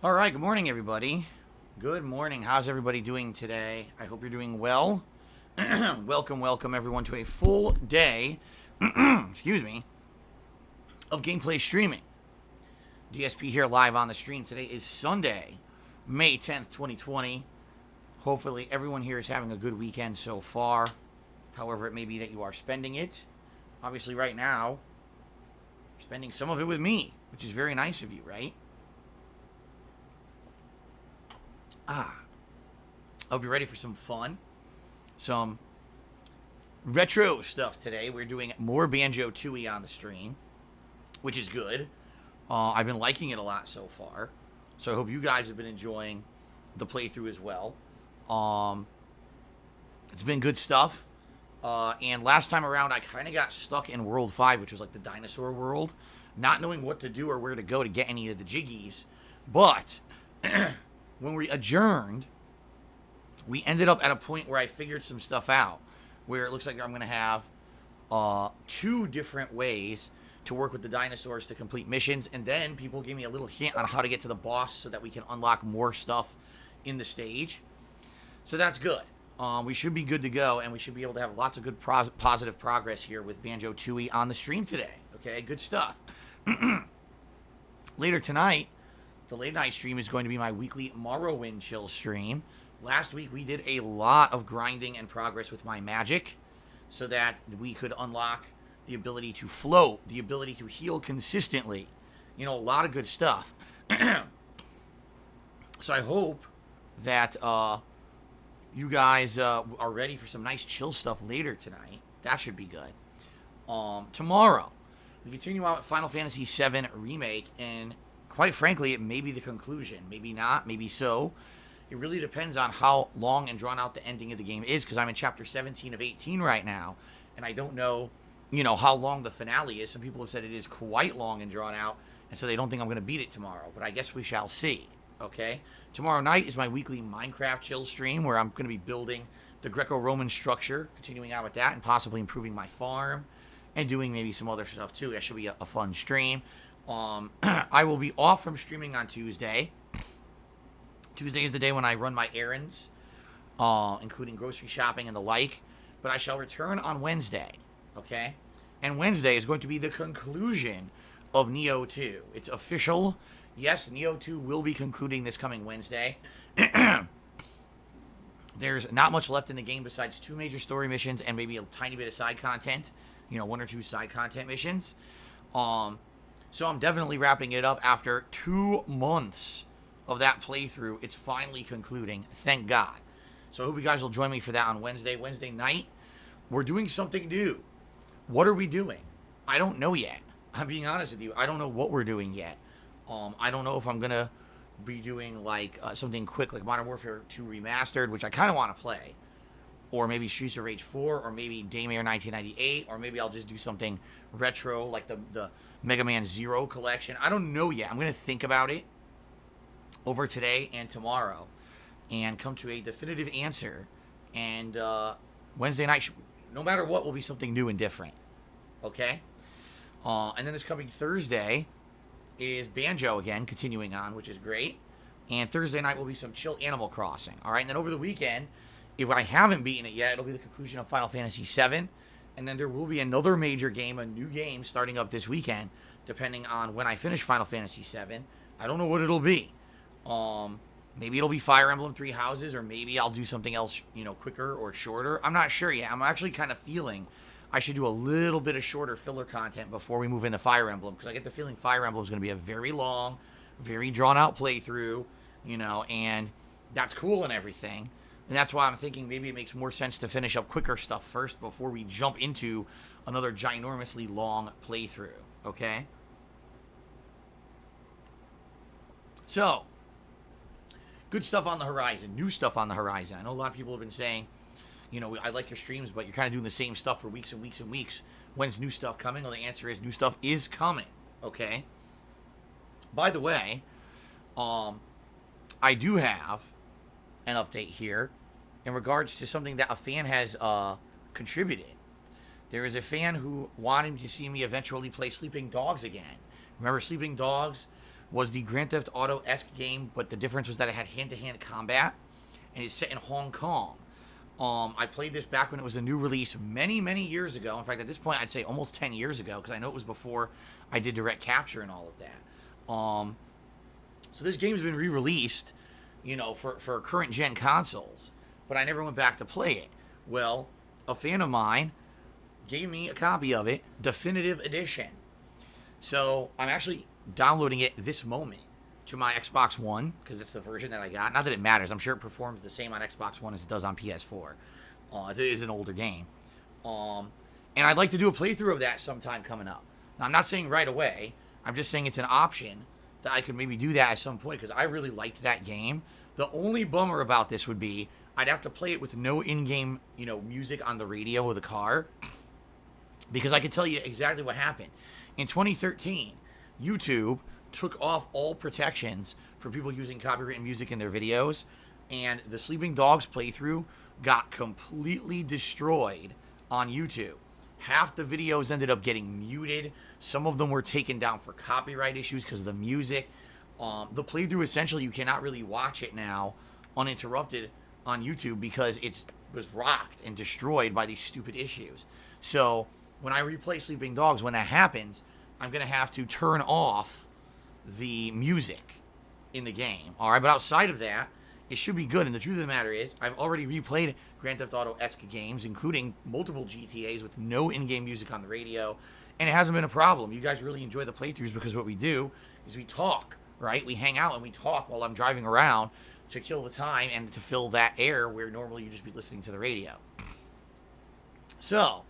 All right, good morning, everybody. Good morning. How's everybody doing today? I hope you're doing well. welcome, everyone, to a full day, excuse me, of gameplay streaming. DSP here live on the stream. Today is Sunday, May 10th, 2020. Hopefully, everyone here is having a good weekend so far, however it may be that you are spending it. Obviously, right now, you're spending some of it with me, which is very nice of you, right? I'll be ready for some fun, some retro stuff today. We're doing more Banjo-Tooie on the stream, which is good. I've been liking it a lot so far, so I hope you guys have been enjoying the playthrough as well. It's been good stuff, and last time around I kind of got stuck in World 5, which was like the dinosaur world, not knowing what to do or where to go to get any of the jiggies, but when we adjourned, we ended up at a point where I figured some stuff out, where it looks like I'm going to have 2 different ways to work with the dinosaurs to complete missions, and then people gave me a little hint on how to get to the boss so that we can unlock more stuff in the stage. So that's good. We should be good to go, and we should be able to have lots of good positive progress here with Banjo-Tooie on the stream today. Okay, good stuff. Later tonight, the late night stream is going to be my weekly Morrowind chill stream. Last week we did a lot of grinding and progress with my magic so that we could unlock the ability to float, the ability to heal consistently. You know, a lot of good stuff. So I hope that you guys are ready for some nice chill stuff later tonight. That should be good. Tomorrow, we continue out with Final Fantasy VII Remake, and quite frankly, it may be the conclusion. Maybe not, maybe so. It really depends on how long and drawn out the ending of the game is, because I'm in chapter 17 of 18 right now, and I don't know, how long the finale is. Some people have said it is quite long and drawn out, and so they don't think I'm going to beat it tomorrow, but I guess we shall see, okay? Tomorrow night is my weekly Minecraft chill stream, where I'm going to be building the Greco-Roman structure, continuing out with that, and possibly improving my farm, and doing maybe some other stuff too. That should be a fun stream. I will be off from streaming on Tuesday. Tuesday is the day when I run my errands, including grocery shopping and the like. But I shall return on Wednesday, okay? And Wednesday is going to be the conclusion of Neo 2. It's official. Yes, Neo 2 will be concluding this coming Wednesday. There's not much left in the game besides 2 major story missions and maybe a tiny bit of side content. 1 or 2 side content missions. So I'm definitely wrapping it up after 2 months of that playthrough. It's finally concluding, thank God. So I hope you guys will join me for that on Wednesday. Wednesday night, we're doing something new. What are we doing? I don't know yet. I'm being honest with you. I don't know what we're doing yet. I don't know if I'm going to be doing like something quick, like Modern Warfare 2 Remastered, which I kind of want to play. Or maybe Streets of Rage 4, or maybe Daymare 1998, or maybe I'll just do something retro, like the Mega Man Zero collection. I don't know yet. I'm going to think about it over today and tomorrow and come to a definitive answer. And Wednesday night, no matter what, will be something new and different. Okay? And then this coming Thursday is Banjo again, continuing on, which is great. And Thursday night will be some chill Animal Crossing. All right? And then over the weekend, if I haven't beaten it yet, it'll be the conclusion of Final Fantasy VII. And then there will be another major game, a new game, starting up this weekend, depending on when I finish Final Fantasy VII. I don't know what it'll be. Maybe it'll be Fire Emblem 3 Houses, or maybe I'll do something else, quicker or shorter. I'm not sure yet. I'm actually kind of feeling I should do a little bit of shorter filler content before we move into Fire Emblem, because I get the feeling Fire Emblem is going to be a very long, very drawn-out playthrough, and that's cool and everything. And that's why I'm thinking maybe it makes more sense to finish up quicker stuff first before we jump into another ginormously long playthrough, okay? So, good stuff on the horizon, new stuff on the horizon. I know a lot of people have been saying, I like your streams, but you're kind of doing the same stuff for weeks and weeks and weeks. When's new stuff coming? Well, the answer is new stuff is coming, okay? By the way, I do have an update here in regards to something that a fan has contributed. There is a fan who wanted to see me eventually play Sleeping Dogs again. Remember Sleeping Dogs was the Grand Theft Auto-esque game, but the difference was that it had hand-to-hand combat, and it's set in Hong Kong. I played this back when it was a new release many, many years ago. In fact, at this point, I'd say almost 10 years ago, because I know it was before I did direct capture and all of that. So this game's been re-released, you know, for current-gen consoles, but I never went back to play it. Well, a fan of mine gave me a copy of it, Definitive Edition. So I'm actually downloading it this moment to my Xbox One, because it's the version that I got. Not that it matters. I'm sure it performs the same on Xbox One as it does on PS4. It is an older game. And I'd like to do a playthrough of that sometime coming up. Now, I'm not saying right away. I'm just saying it's an option that I could maybe do that at some point, because I really liked that game. The only bummer about this would be I'd have to play it with no in-game, you know, music on the radio or the car, because I could tell you exactly what happened. In 2013, YouTube took off all protections for people using copyrighted music in their videos, and the Sleeping Dogs playthrough got completely destroyed on YouTube. Half the videos ended up getting muted. Some of them were taken down for copyright issues because of the music. The playthrough, essentially, you cannot really watch it now uninterrupted on YouTube because it was rocked and destroyed by these stupid issues. So when I replay Sleeping Dogs, when that happens, I'm going to have to turn off the music in the game. All right, but outside of that, it should be good. And the truth of the matter is, I've already replayed Grand Theft Auto-esque games, including multiple GTAs with no in-game music on the radio, and it hasn't been a problem. You guys really enjoy the playthroughs because what we do is we talk, right? We hang out and we talk while I'm driving around to kill the time and to fill that air where normally you'd just be listening to the radio. So,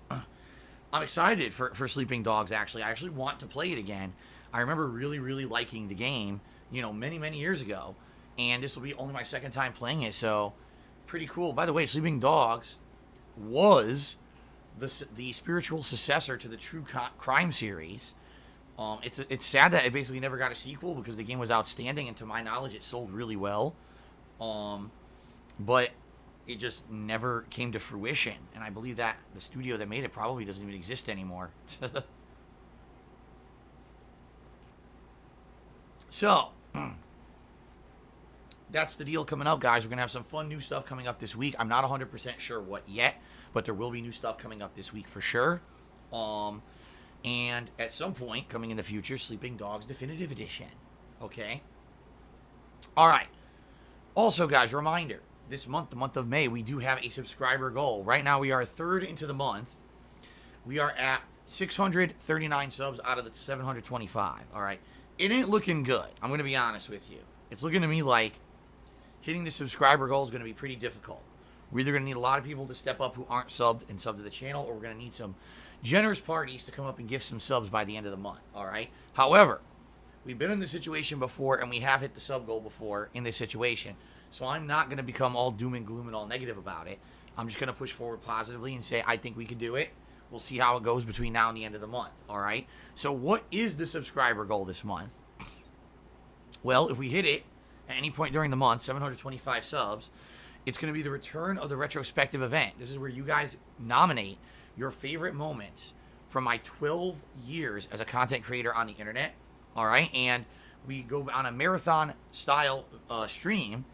I'm excited for Sleeping Dogs, actually. I actually want to play it again. I remember really, really liking the game, you know, many, many years ago. And this will be only my second time playing it, so pretty cool. By the way, Sleeping Dogs was the spiritual successor to the True Crime series. It's sad that it basically never got a sequel because the game was outstanding, and to my knowledge, it sold really well. But it just never came to fruition, and I believe that the studio that made it probably doesn't even exist anymore. So, that's the deal coming up, guys. We're going to have some fun new stuff coming up this week. I'm not 100% sure what yet, but there will be new stuff coming up this week for sure. And at some point, coming in the future, Sleeping Dogs Definitive Edition. Okay? All right. Also, guys, reminder, this month, the month of May, we do have a subscriber goal. Right now, we are a third into the month. We are at 639 subs out of the 725. All right? It ain't looking good. I'm going to be honest with you. It's looking to me like hitting the subscriber goal is going to be pretty difficult. We're either going to need a lot of people to step up who aren't subbed and sub to the channel, or we're going to need some generous parties to come up and give some subs by the end of the month. All right? However, we've been in this situation before, and we have hit the sub goal before in this situation. So I'm not going to become all doom and gloom and all negative about it. I'm just going to push forward positively and say, I think we can do it. We'll see how it goes between now and the end of the month. All right? So what is the subscriber goal this month? Well, if we hit it at any point during the month, 725 subs, it's going to be the return of the retrospective event. This is where you guys nominate your favorite moments from my 12 years as a content creator on the internet. All right? And we go on a marathon style stream.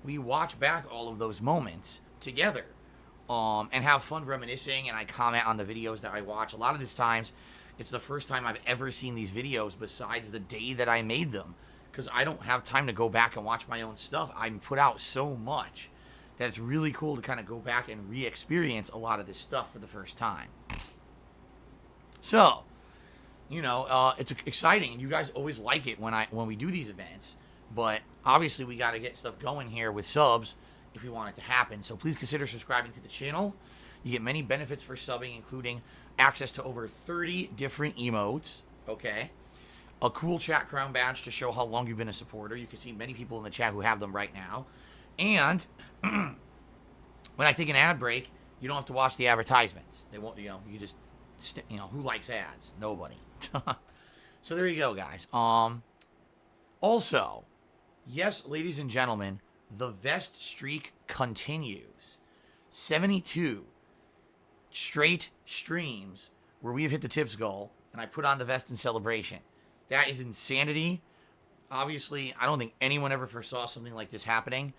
We watch back all of those moments together and have fun reminiscing, and I comment on the videos that I watch. A lot of these times, it's the first time I've ever seen these videos besides the day that I made them, because I don't have time to go back and watch my own stuff. I put out so much that it's really cool to kind of go back and re-experience a lot of this stuff for the first time. So, you know, it's exciting, and you guys always like it when we do these events, but obviously we got to get stuff going here with subs if we want it to happen. So please consider subscribing to the channel. You get many benefits for subbing, including access to over 30 different emotes, okay? A cool chat crown badge to show how long you've been a supporter. You can see many people in the chat who have them right now. And when I take an ad break, you don't have to watch the advertisements. They won't, you know, you just, you know, who likes ads? Nobody. So there you go, guys. Also, yes, ladies and gentlemen, the vest streak continues. 72 straight streams where we have hit the tips goal, and I put on the vest in celebration. That is insanity. Obviously, I don't think anyone ever foresaw something like this happening,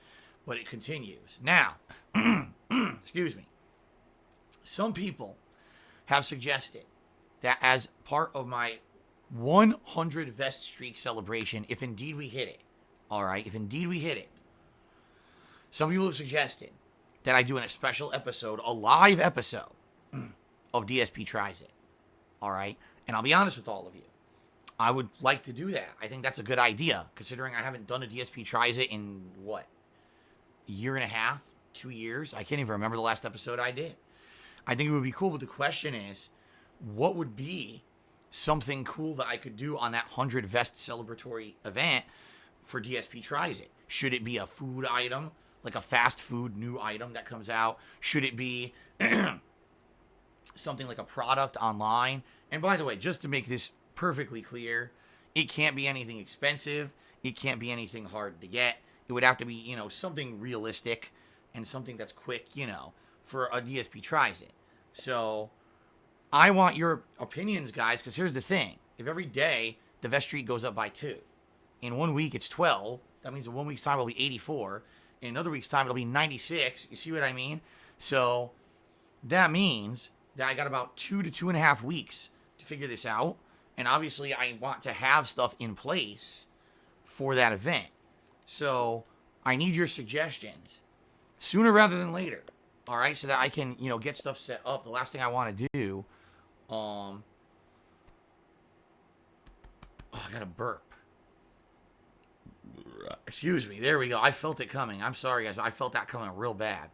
but it continues. Now, excuse me. Some people have suggested that as part of my 100 vest streak celebration, if indeed we hit it, all right, if indeed we hit it, some people have suggested that I do a special episode, a live episode of DSP Tries It, all right? And I'll be honest with all of you. I would like to do that. I think that's a good idea, considering I haven't done a DSP Tries It in, what, a year and a half, 2 years? I can't even remember the last episode I did. I think it would be cool, but the question is, what would be something cool that I could do on that 100 vest celebratory event for DSP Tries It? Should it be a food item, like a fast food new item that comes out? Should it be something like a product online? And by the way, just to make this perfectly clear, it can't be anything expensive. It can't be anything hard to get. It would have to be, something realistic and something that's quick, for a DSP Tries It. So I want your opinions, guys, because here's the thing. If every day the vest streak goes up by 2, in 1 week it's 12, that means in 1 week's time it'll be 84. In another week's time it'll be 96. You see what I mean? So that means that I got about 2 to 2.5 weeks to figure this out. And obviously I want to have stuff in place for that event. So I need your suggestions sooner rather than later. All right, so that I can, get stuff set up. The last thing I want to do, I got to burp. Excuse me. There we go. I felt it coming. I'm sorry, guys. I felt that coming real bad.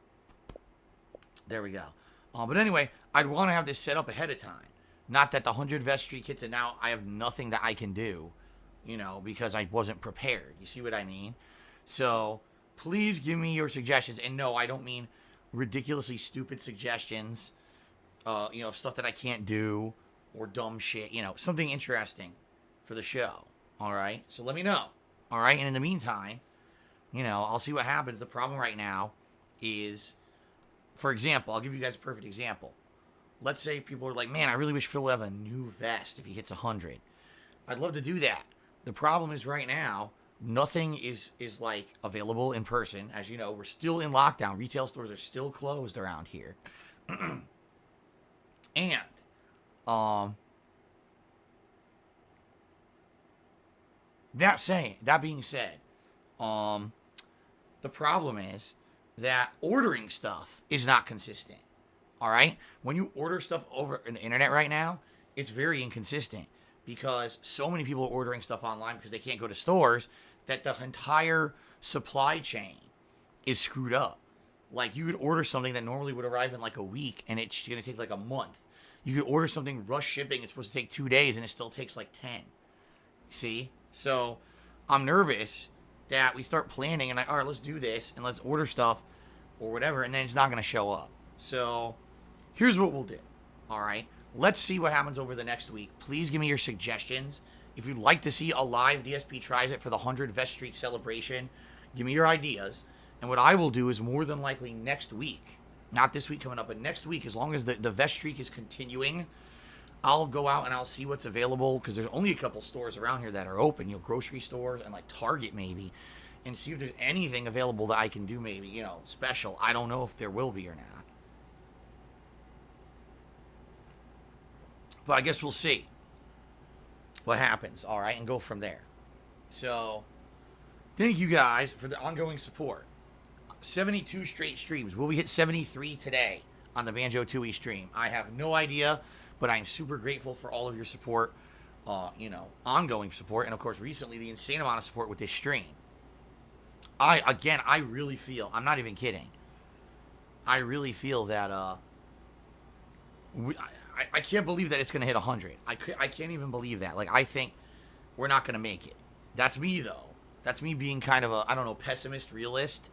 There we go. But anyway, I'd want to have this set up ahead of time. Not that the 100 vest streak hits and now I have nothing that I can do, because I wasn't prepared. You see what I mean? So please give me your suggestions. And no, I don't mean ridiculously stupid suggestions, stuff that I can't do or dumb shit, something interesting for the show. All right. So let me know. All right. And in the meantime, I'll see what happens. The problem right now is, for example, I'll give you guys a perfect example. Let's say people are like, man, I really wish Phil would have a new vest if he hits 100. I'd love to do that. The problem is right now, nothing is like available in person. As you know, we're still in lockdown. Retail stores are still closed around here. And that being said, the problem is that ordering stuff is not consistent. All right? When you order stuff over the internet right now, it's very inconsistent because so many people are ordering stuff online because they can't go to stores that the entire supply chain is screwed up. Like, you could order something that normally would arrive in like a week and it's going to take like a month. You could order something rush shipping, it's supposed to take 2 days and it still takes like 10. See? So I'm nervous that we start planning and all right, let's do this and let's order stuff or whatever, and then it's not going to show up. So here's what we'll do. All right? Let's see what happens over the next week. Please give me your suggestions. If you'd like to see a live DSP Tries It for the 100 vest streak celebration, give me your ideas. And what I will do is more than likely next week, not this week coming up, but next week, as long as the vest streak is continuing, I'll go out and I'll see what's available, because there's only a couple stores around here that are open, grocery stores and like Target maybe, and see if there's anything available that I can do maybe, special. I don't know if there will be or not. But I guess we'll see what happens, all right, and go from there. So, thank you guys for the ongoing support. 72 straight streams. Will we hit 73 today on the Banjo-Tooie stream? I have no idea, but I'm super grateful for all of your support, ongoing support, and of course, recently, the insane amount of support with this stream. I really feel, I'm not even kidding, I really feel that, I can't believe that it's going to hit 100. I can't even believe that. Like, I think we're not going to make it. That's me, though. That's me being kind of a, pessimist, realist.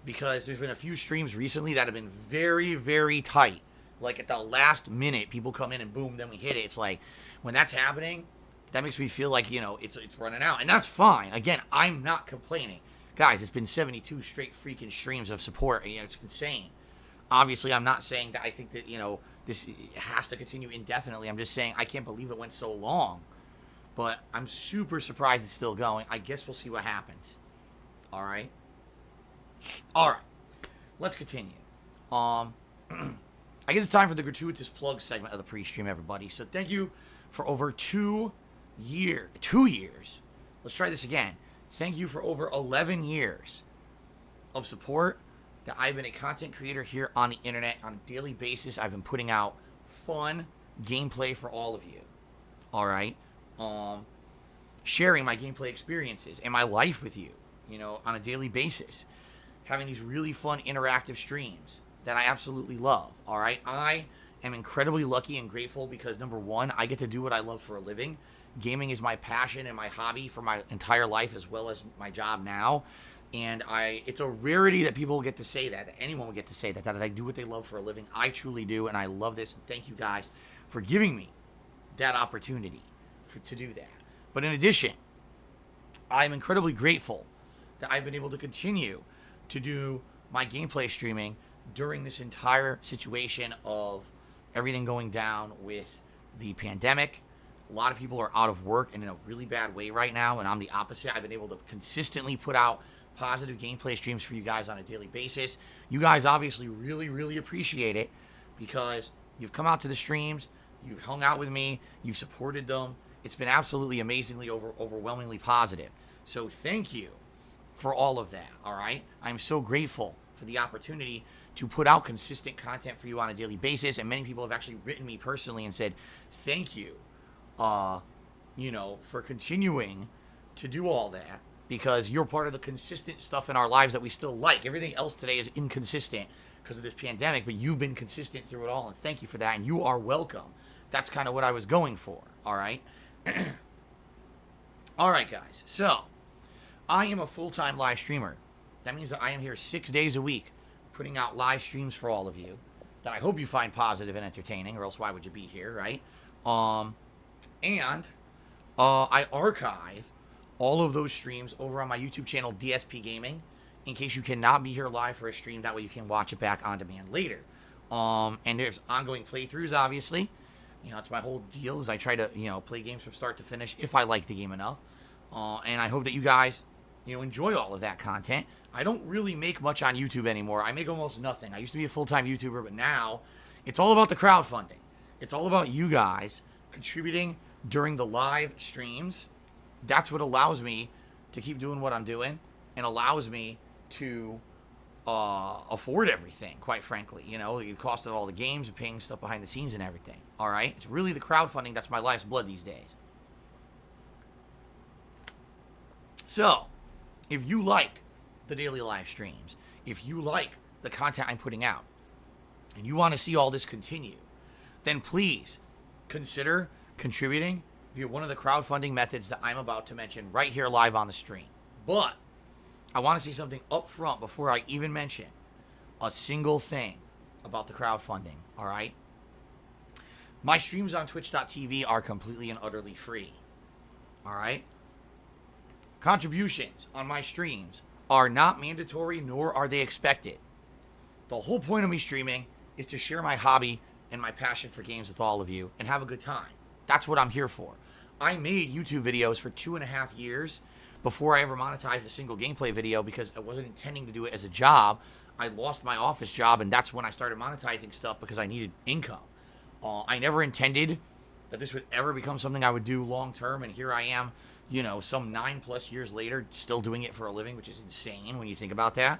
Because there's been a few streams recently that have been very, very tight. Like, at the last minute, people come in and boom, then we hit it. It's like, when that's happening, that makes me feel like, it's running out. And that's fine. Again, I'm not complaining. Guys, it's been 72 straight freaking streams of support. It's insane. Obviously, I'm not saying that I think that, this has to continue indefinitely. I'm just saying I can't believe it went so long But I'm super surprised it's still going. I guess we'll see what happens. All right. All right. Let's continue. I guess it's time for the gratuitous plug segment of the pre-stream, everybody. So thank you for over 2 years. 2 years. Let's try this again. Thank you for over 11 years of support that I've been a content creator here on the internet on a daily basis. I've been putting out fun gameplay for all of you. All right. Sharing my gameplay experiences and my life with you, on a daily basis. Having these really fun interactive streams that I absolutely love. All right. I am incredibly lucky and grateful because, number one, I get to do what I love for a living. Gaming is my passion and my hobby for my entire life, as well as my job now. And it's a rarity that people get to say that anyone will get to say that I do what they love for a living. I truly do, and I love this. And thank you guys for giving me that opportunity to do that. But in addition, I'm incredibly grateful that I've been able to continue to do my gameplay streaming during this entire situation of everything going down with the pandemic. A lot of people are out of work and in a really bad way right now, and I'm the opposite. I've been able to consistently put out positive gameplay streams for you guys on a daily basis. You guys obviously really, really appreciate it because you've come out to the streams, you've hung out with me, you've supported them. It's been absolutely amazingly overwhelmingly positive. So thank you for all of that, all right? I'm so grateful for the opportunity to put out consistent content for you on a daily basis, and many people have actually written me personally and said, thank you, for continuing to do all that because you're part of the consistent stuff in our lives that we still like. Everything else today is inconsistent because of this pandemic, but you've been consistent through it all, and thank you for that, and you are welcome. That's kind of what I was going for, all right? All right, guys. So, I am a full-time live streamer. That means that I am here 6 days a week putting out live streams for all of you that I hope you find positive and entertaining, or else why would you be here, right? I archive all of those streams over on my YouTube channel, DSPGaming, in case you cannot be here live for a stream. That way you can watch it back on demand later. And there's ongoing playthroughs, obviously. It's my whole deal is I try to, play games from start to finish if I like the game enough. And I hope that you guys, enjoy all of that content. I don't really make much on YouTube anymore. I make almost nothing. I used to be a full-time YouTuber, but now it's all about the crowdfunding. It's all about you guys contributing during the live streams. That's what allows me to keep doing what I'm doing and allows me to afford everything, quite frankly. The cost of all the games and paying stuff behind the scenes and everything. All right? It's really the crowdfunding that's my life's blood these days. So, if you like the daily live streams, if you like the content I'm putting out, and you want to see all this continue, then please consider contributing via one of the crowdfunding methods that I'm about to mention right here live on the stream. But I want to say something up front before I even mention a single thing about the crowdfunding, all right? My streams on twitch.tv are completely and utterly free, all right? Contributions on my streams are not mandatory, nor are they expected. The whole point of me streaming is to share my hobby and my passion for games with all of you and have a good time. That's what I'm here for. I made YouTube videos for 2.5 years before I ever monetized a single gameplay video because I wasn't intending to do it as a job. I lost my office job, and that's when I started monetizing stuff because I needed income. I never intended that this would ever become something I would do long term, and here I am, some 9+ years later, still doing it for a living, which is insane when you think about that.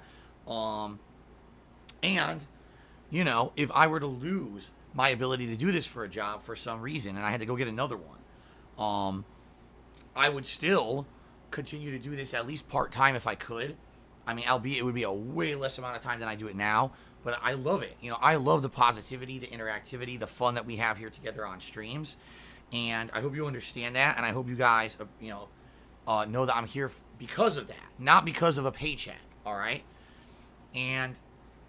If I were to lose my ability to do this for a job for some reason, and I had to go get another one, I would still continue to do this at least part-time if I could. I mean, albeit it would be a way less amount of time than I do it now, but I love it. I love the positivity, the interactivity, the fun that we have here together on streams, and I hope you understand that, and I hope you guys, know that I'm here because of that, not because of a paycheck, all right? And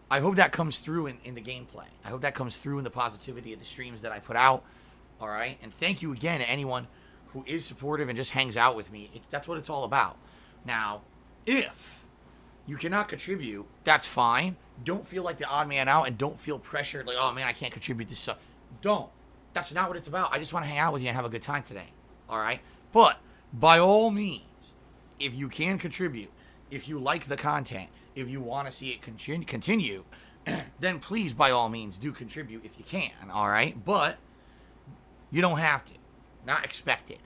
I hope that comes through in the gameplay. I hope that comes through in the positivity of the streams that I put out, all right? And thank you again to anyone who is supportive and just hangs out with me. That's what it's all about. Now, if you cannot contribute, that's fine. Don't feel like the odd man out and don't feel pressured like, oh man, I can't contribute this stuff. Don't. That's not what it's about. I just want to hang out with you and have a good time today. All right? But by all means, if you can contribute, if you like the content, if you want to see it continue, then please, by all means, do contribute if you can, all right? But you don't have to. Not expected,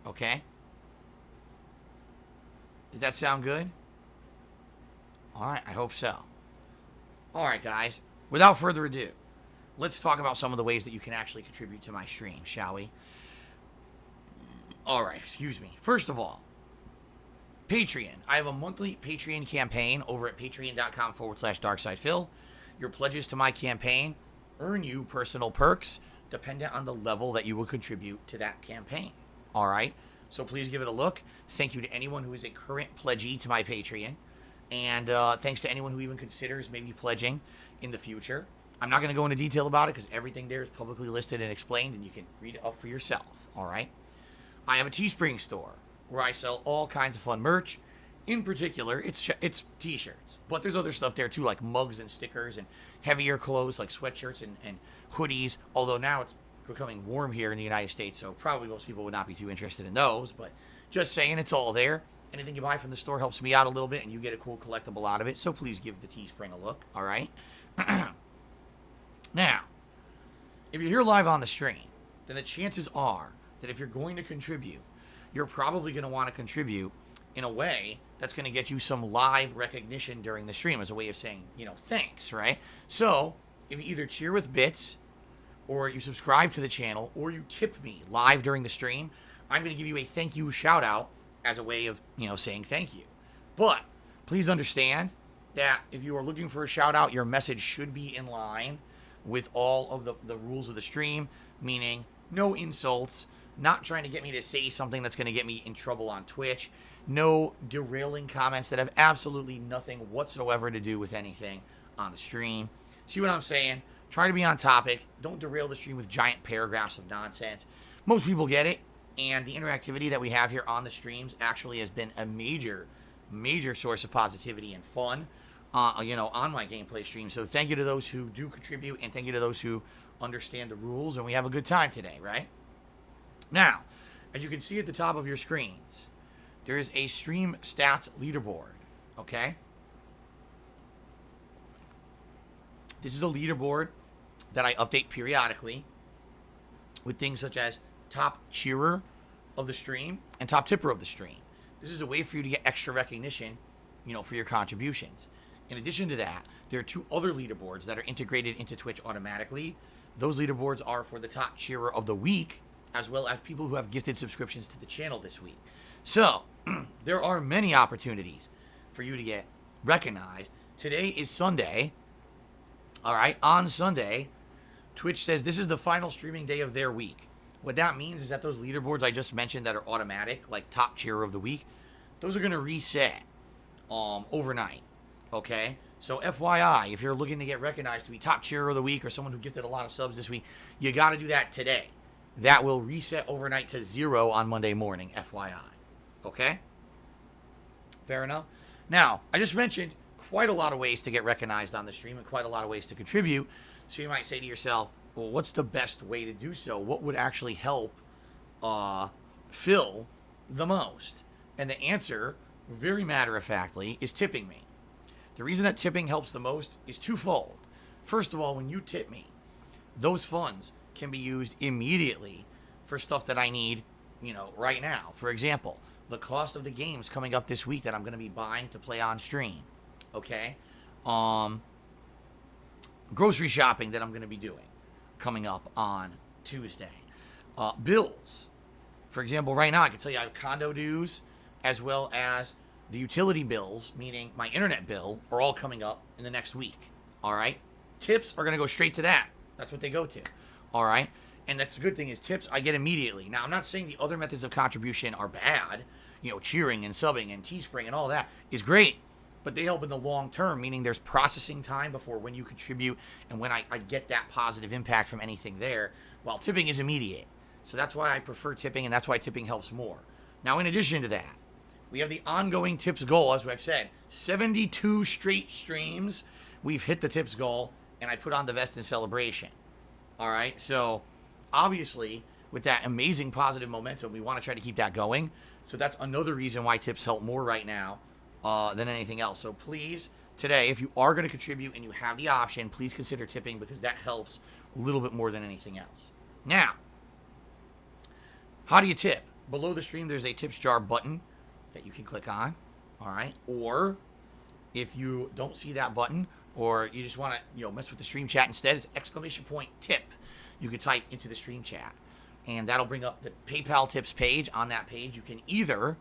okay? Did that sound good? All right, I hope so. All right, guys, without further ado, let's talk about some of the ways that you can actually contribute to my stream, shall we? All right, excuse me. First of all, Patreon. I have a monthly Patreon campaign over at patreon.com/darksidephil. Your pledges to my campaign earn you personal perks dependent on the level that you will contribute to that campaign. All right? So please give it a look. Thank you to anyone who is a current pledgee to my Patreon. And thanks to anyone who even considers maybe pledging in the future. I'm not going to go into detail about it because everything there is publicly listed and explained, and you can read it up for yourself. All right? I have a Teespring store where I sell all kinds of fun merch. In particular, it's t-shirts. But there's other stuff there too, like mugs and stickers and heavier clothes like sweatshirts and hoodies. Although now it's becoming warm here in the United States, so probably most people would not be too interested in those. But just saying, it's all there. Anything you buy from the store helps me out a little bit, and you get a cool collectible out of it. So please give the Teespring a look, all right? Now, if you're here live on the stream, then the chances are that if you're going to contribute, you're probably going to want to contribute in a way that's going to get you some live recognition during the stream as a way of saying, thanks, right? So, if you either cheer with bits, or you subscribe to the channel, or you tip me live during the stream, I'm going to give you a thank you shout out as a way of, saying thank you. But please understand that if you are looking for a shout out, your message should be in line with all of the rules of the stream, meaning no insults, not trying to get me to say something that's going to get me in trouble on Twitch, no derailing comments that have absolutely nothing whatsoever to do with anything on the stream. See what I'm saying? Try to be on topic. Don't derail the stream with giant paragraphs of nonsense. Most people get it, and the interactivity that we have here on the streams actually has been a major source of positivity and fun, on my gameplay stream. So thank you to those who do contribute, and thank you to those who understand the rules, and we have a good time today, right? Now, as you can see at the top of your screens, there is a stream stats leaderboard, okay? This is a leaderboard that I update periodically with things such as top cheerer of the stream and top tipper of the stream. This is a way for you to get extra recognition, for your contributions. In addition to that, there are two other leaderboards that are integrated into Twitch automatically. Those leaderboards are for the top cheerer of the week, as well as people who have gifted subscriptions to the channel this week. So, there are many opportunities for you to get recognized. Today is Sunday. All right, on Sunday, Twitch says this is the final streaming day of their week. What that means is that those leaderboards I just mentioned that are automatic, like top cheerer of the week, those are going to reset overnight, okay? So FYI, if you're looking to get recognized to be top cheerer of the week or someone who gifted a lot of subs this week, you got to do that today. That will reset overnight to 0 on Monday morning, FYI. Okay? Fair enough? Now, I just mentioned quite a lot of ways to get recognized on the stream and quite a lot of ways to contribute. So you might say to yourself, well, what's the best way to do so? What would actually help Phil the most? And the answer, very matter-of-factly, is tipping me. The reason that tipping helps the most is twofold. First of all, when you tip me, those funds can be used immediately for stuff that I need, right now. For example, the cost of the games coming up this week that I'm going to be buying to play on stream. Okay? Grocery shopping that I'm going to be doing coming up on Tuesday. Bills. For example, right now I can tell you I have condo dues as well as the utility bills, meaning my internet bill, are all coming up in the next week. All right? Tips are going to go straight to that. That's what they go to. All right? And that's the good thing is tips I get immediately. Now, I'm not saying the other methods of contribution are bad. Cheering and subbing and Teespring and all that is great. But they help in the long term, meaning there's processing time before when you contribute and when I get that positive impact from anything there, while tipping is immediate. So that's why I prefer tipping, and that's why tipping helps more. Now, in addition to that, we have the ongoing tips goal, as I've said. 72 straight streams, we've hit the tips goal, and I put on the vest in celebration. All right? So, obviously, with that amazing positive momentum. We want to try to keep that going. So that's another reason why tips help more right now than anything else. So please, today, if you are going to contribute and you have the option, please consider tipping, because that helps a little bit more than anything else. Now, how do you tip? Below the stream, there's a tips jar button that you can click on. All right. Or if you don't see that button, or you just want to, mess with the stream chat instead, it's !tip. You can type into the stream chat, and that'll bring up the PayPal tips page. On that page, you can either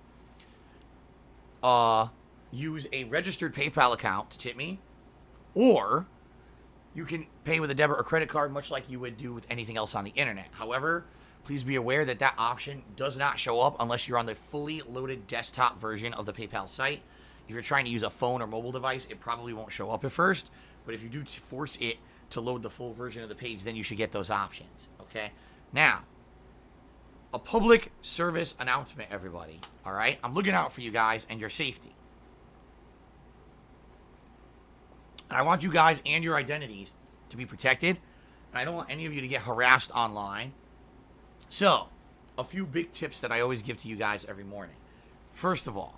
use a registered PayPal account to tip me, or you can pay with a debit or credit card, much like you would do with anything else on the internet. However, please be aware that that option does not show up unless you're on the fully loaded desktop version of the PayPal site. If you're trying to use a phone or mobile device, it probably won't show up at first. But if you do force it to load the full version of the page, then you should get those options. Okay? Now, a public service announcement, everybody. All right? I'm looking out for you guys and your safety. And I want you guys and your identities to be protected. And I don't want any of you to get harassed online. So, a few big tips that I always give to you guys every morning. First of all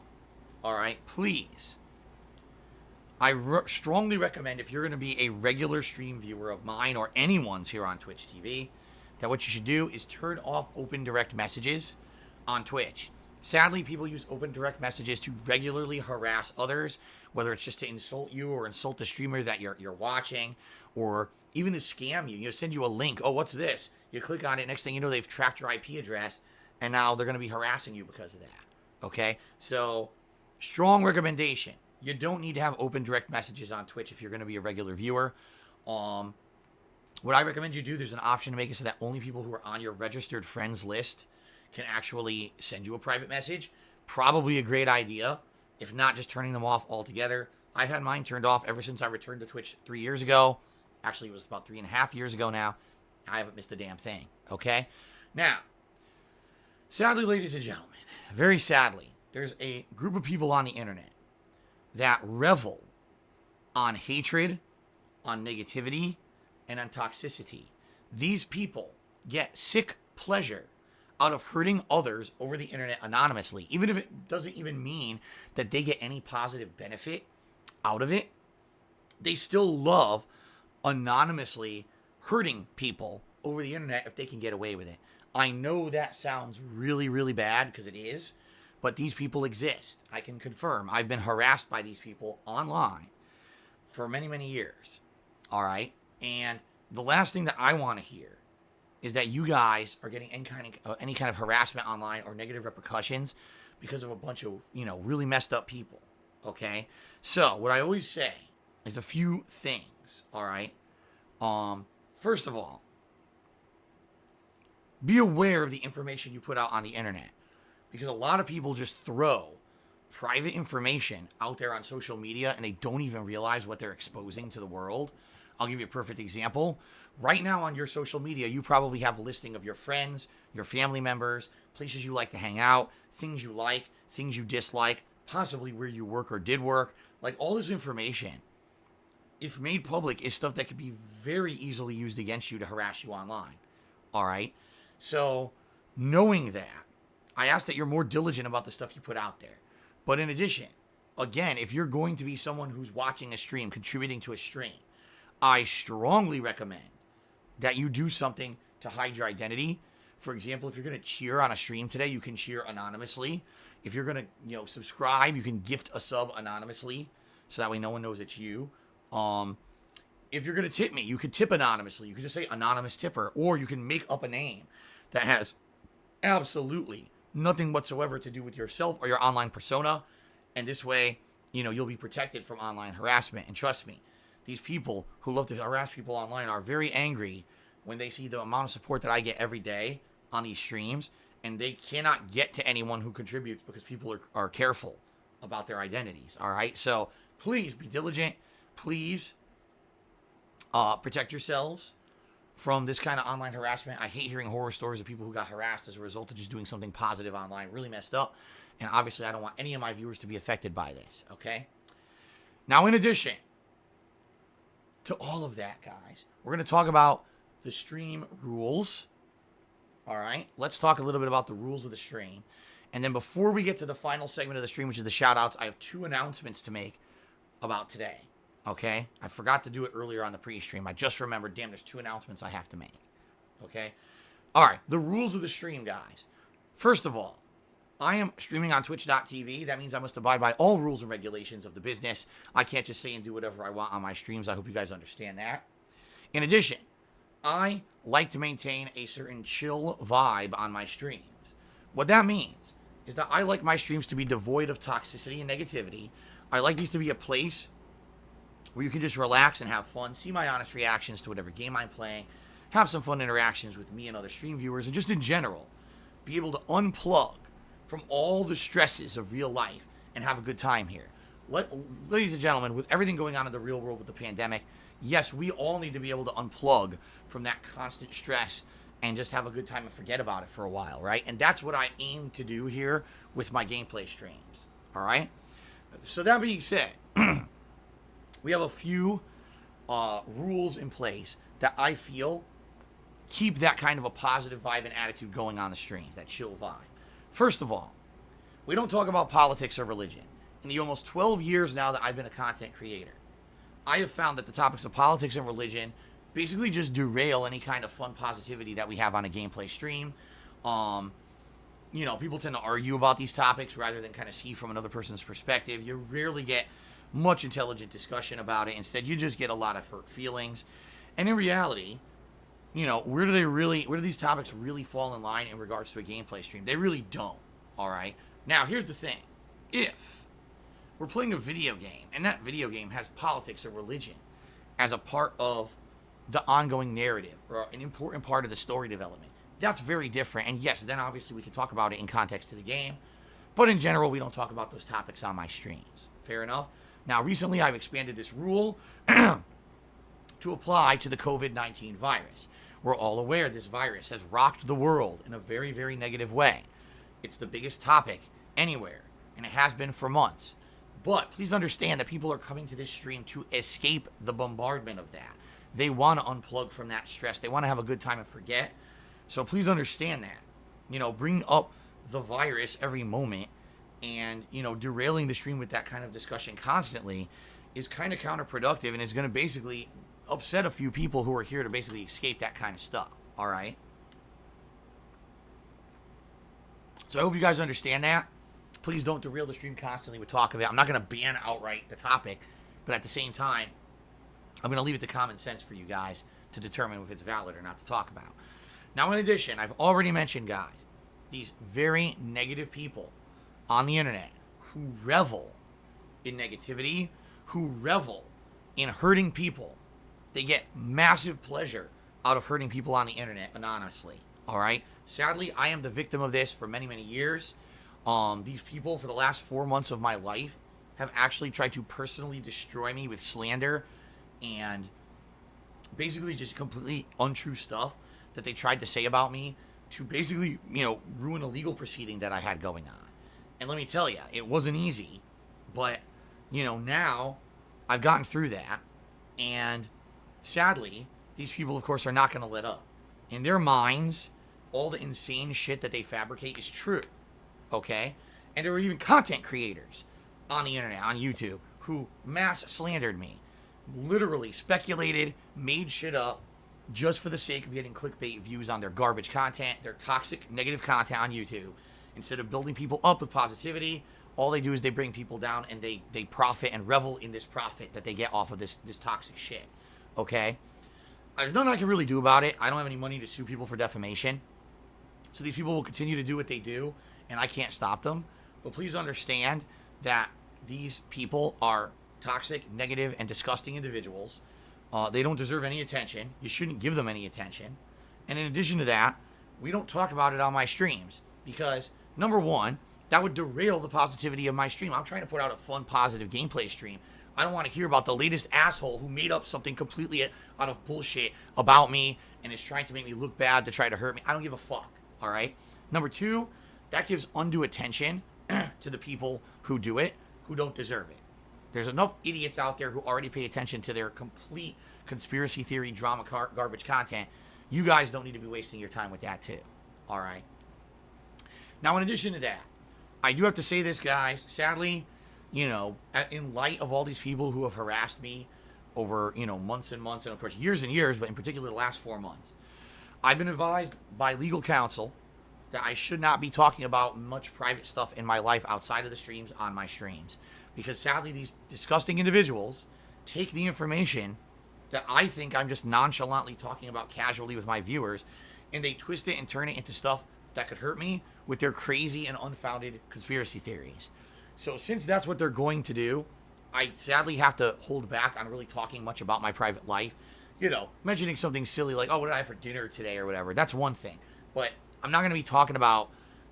right, please, I strongly recommend, if you're going to be a regular stream viewer of mine or anyone's here on Twitch TV, that what you should do is turn off open direct messages on Twitch. Sadly, people use open direct messages to regularly harass others, whether it's just to insult you or insult the streamer that you're watching, or even to scam you. Send you a link. Oh, what's this? You click on it. Next thing you know, they've tracked your IP address, and now they're going to be harassing you because of that. Okay? So, strong recommendation. You don't need to have open direct messages on Twitch if you're going to be a regular viewer. What I recommend you do, there's an option to make it so that only people who are on your registered friends list can actually send you a private message. Probably a great idea. If not, just turning them off altogether. I've had mine turned off ever since I returned to Twitch 3 years ago. Actually, it was about 3.5 years ago now. I haven't missed a damn thing. Okay? Now, sadly, ladies and gentlemen, very sadly, there's a group of people on the internet that revel on hatred, on negativity, and on toxicity. These people get sick pleasure out of hurting others over the internet anonymously, even if it doesn't even mean that they get any positive benefit out of it. They still love anonymously hurting people over the internet if they can get away with it. I know that sounds really, really bad, because it is. But these people exist. I can confirm. I've been harassed by these people online for many, many years. All right? And the last thing that I want to hear is that you guys are getting any kind of harassment online or negative repercussions because of a bunch of, really messed up people. Okay? So, what I always say is a few things. All right? First of all, be aware of the information you put out on the internet. Because a lot of people just throw private information out there on social media, and they don't even realize what they're exposing to the world. I'll give you a perfect example. Right now on your social media, you probably have a listing of your friends, your family members, places you like to hang out, things you like, things you dislike, possibly where you work or did work. Like, all this information, if made public, is stuff that could be very easily used against you to harass you online. All right? So, knowing that, I ask that you're more diligent about the stuff you put out there. But in addition, again, if you're going to be someone who's watching a stream, contributing to a stream, I strongly recommend that you do something to hide your identity. For example, if you're going to cheer on a stream today, you can cheer anonymously. If you're going to, subscribe, you can gift a sub anonymously, so that way no one knows it's you. If you're going to tip me, you could tip anonymously. You could just say anonymous tipper, or you can make up a name that has absolutely nothing whatsoever to do with yourself or your online persona. And this way, you'll be protected from online harassment. And trust me, these people who love to harass people online are very angry when they see the amount of support that I get every day on these streams, and they cannot get to anyone who contributes because people are careful about their identities. All right. So please be diligent. Please protect yourselves from this kind of online harassment. I hate hearing horror stories of people who got harassed as a result of just doing something positive online. Really messed up. And obviously, I don't want any of my viewers to be affected by this. Okay? Now, in addition to all of that, guys, we're going to talk about the stream rules All right, let's talk a little bit about the rules of the stream. And then before we get to the final segment of the stream, which is the shoutouts, I have 2 announcements to make about today. Okay? I forgot to do it earlier on the pre-stream. I just remembered, damn, there's 2 announcements I have to make. Okay? All right, the rules of the stream, guys. First of all, I am streaming on twitch.tv. That means I must abide by all rules and regulations of the business. I can't just say and do whatever I want on my streams. I hope you guys understand that. In addition, I like to maintain a certain chill vibe on my streams. What that means is that I like my streams to be devoid of toxicity and negativity. I like these to be a place where you can just relax and have fun, see my honest reactions to whatever game I'm playing, have some fun interactions with me and other stream viewers, and just in general, be able to unplug from all the stresses of real life and have a good time here. Ladies and gentlemen, with everything going on in the real world with the pandemic, yes, we all need to be able to unplug from that constant stress and just have a good time and forget about it for a while, right? And that's what I aim to do here with my gameplay streams, all right? So that being said, we have a few rules in place that I feel keep that kind of a positive vibe and attitude going on the streams, that chill vibe. First of all, we don't talk about politics or religion. In the almost 12 years now that I've been a content creator, I have found that the topics of politics and religion basically just derail any kind of fun positivity that we have on a gameplay stream. People tend to argue about these topics rather than kind of see from another person's perspective. You rarely get much intelligent discussion about it. Instead, you just get a lot of hurt feelings. And in reality, where do these topics really fall in line in regards to a gameplay stream? They really don't, all right? Now, here's the thing. If we're playing a video game, and that video game has politics or religion as a part of the ongoing narrative or an important part of the story development, that's very different. And yes, then obviously we can talk about it in context to the game. But in general, we don't talk about those topics on my streams. Fair enough? Now, recently I've expanded this rule to apply to the COVID-19 virus. We're all aware this virus has rocked the world in a very, very negative way. It's the biggest topic anywhere, and it has been for months. But please understand that people are coming to this stream to escape the bombardment of that. They want to unplug from that stress. They want to have a good time and forget. So please understand that. Bring up the virus every moment and, derailing the stream with that kind of discussion constantly is kind of counterproductive and is going to basically upset a few people who are here to basically escape that kind of stuff. All right? So I hope you guys understand that. Please don't derail the stream constantly with talk of it. I'm not going to ban outright the topic, but at the same time, I'm going to leave it to common sense for you guys to determine if it's valid or not to talk about. Now, in addition, I've already mentioned, guys, these very negative people on the internet who revel in negativity, who revel in hurting people. They get massive pleasure out of hurting people on the internet anonymously, all right? Sadly, I am the victim of this for many, many years. These people, for the last 4 months of my life, have actually tried to personally destroy me with slander and basically just completely untrue stuff that they tried to say about me to basically, ruin a legal proceeding that I had going on. And let me tell you, it wasn't easy, but, now I've gotten through that. And sadly, these people, of course, are not going to let up. In their minds, all the insane shit that they fabricate is true. Okay? And there were even content creators on the internet, on YouTube, who mass slandered me. Literally speculated, made shit up just for the sake of getting clickbait views on their garbage content, their toxic, negative content on YouTube. Instead of building people up with positivity, all they do is they bring people down and they profit and revel in this profit that they get off of this toxic shit. Okay? There's nothing I can really do about it. I don't have any money to sue people for defamation. So these people will continue to do what they do, and I can't stop them. But please understand that these people are toxic, negative, and disgusting individuals. They don't deserve any attention. You shouldn't give them any attention. And in addition to that, we don't talk about it on my streams because, number one, that would derail the positivity of my stream. I'm trying to put out a fun, positive gameplay stream. I don't want to hear about the latest asshole who made up something completely out of bullshit about me and is trying to make me look bad to try to hurt me. I don't give a fuck, all right? Number two, that gives undue attention to the people who do it, who don't deserve it. There's enough idiots out there who already pay attention to their complete conspiracy theory, drama, garbage content. You guys don't need to be wasting your time with that too, All right. Now, in addition to that, I do have to say this, guys. Sadly, in light of all these people who have harassed me over, months and months, and of course years and years, but in particular the last 4 months, I've been advised by legal counsel that I should not be talking about much private stuff in my life outside of the streams on my streams. Because sadly, these disgusting individuals take the information that I think I'm just nonchalantly talking about casually with my viewers, and they twist it and turn it into stuff that could hurt me with their crazy and unfounded conspiracy theories. So since that's what they're going to do, I sadly have to hold back on really talking much about my private life. Mentioning something silly like, oh, what did I have for dinner today or whatever. That's one thing. But I'm not going to be talking about